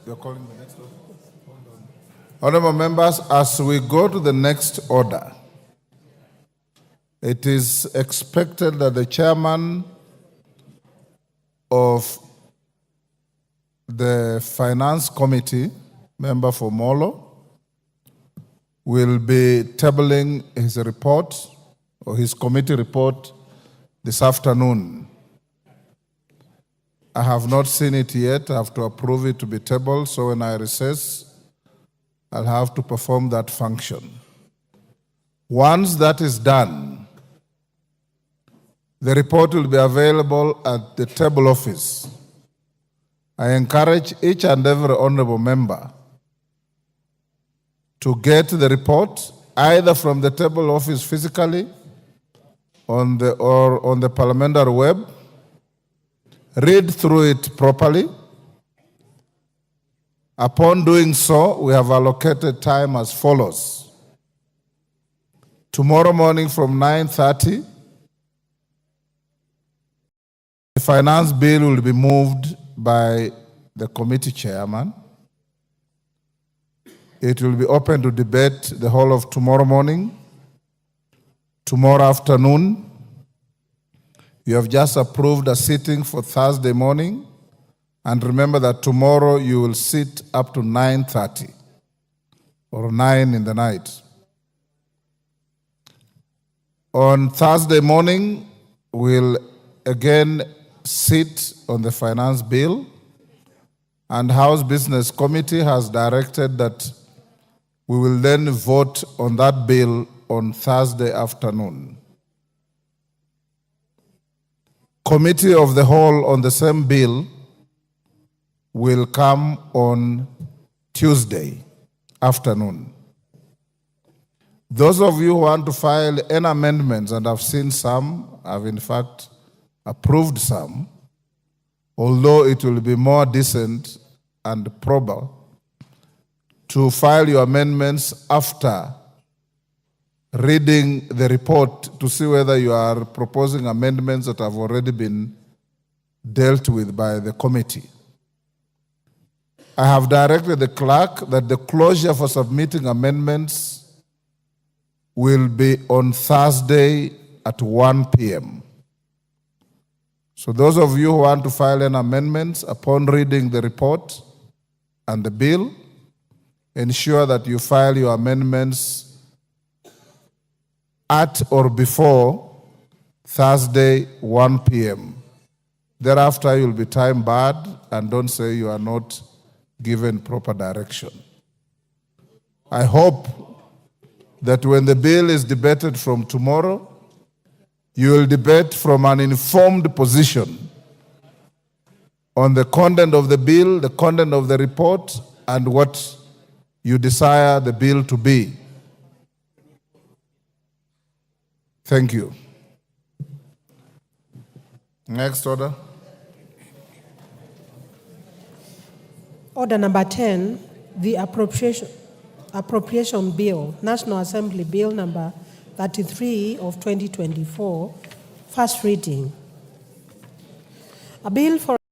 You're calling the next order? Honorable members, as we go to the next order, it is expected that the chairman of the Finance Committee, member for Molo, will be tabling his report or his committee report this afternoon. I have not seen it yet. I have to approve it to be tabled, so when I recess, I'll have to perform that function. Once that is done, the report will be available at the table office. I encourage each and every honorable member to get the report either from the table office physically or on the parliamentary web. Read through it properly. Upon doing so, we have allocated time as follows. Tomorrow morning from 9:30, the finance bill will be moved by the committee chairman. It will be open to debate the whole of tomorrow morning. Tomorrow afternoon, you have just approved a sitting for Thursday morning. And remember that tomorrow you will sit up to 9:30 or 9 in the night. On Thursday morning, we'll again sit on the finance bill, and House Business Committee has directed that we will then vote on that bill on Thursday afternoon. Committee of the Whole on the same bill will come on Tuesday afternoon. Those of you who want to file any amendments, and I've seen some, I've in fact approved some, although it will be more decent and proper to file your amendments after reading the report to see whether you are proposing amendments that have already been dealt with by the committee. I have directed the clerk that the closure for submitting amendments will be on Thursday at 1 p.m. So those of you who want to file any amendments, upon reading the report and the bill, ensure that you file your amendments at or before Thursday 1 p.m. Thereafter, you'll be time barred, and don't say you are not given proper direction. I hope that when the bill is debated from tomorrow, you will debate from an informed position on the content of the bill, the content of the report, and what you desire the bill to be. Thank you. Next order. Order number 10, the Appropriation Bill, National Assembly Bill number 33 of 2024, first reading. A bill for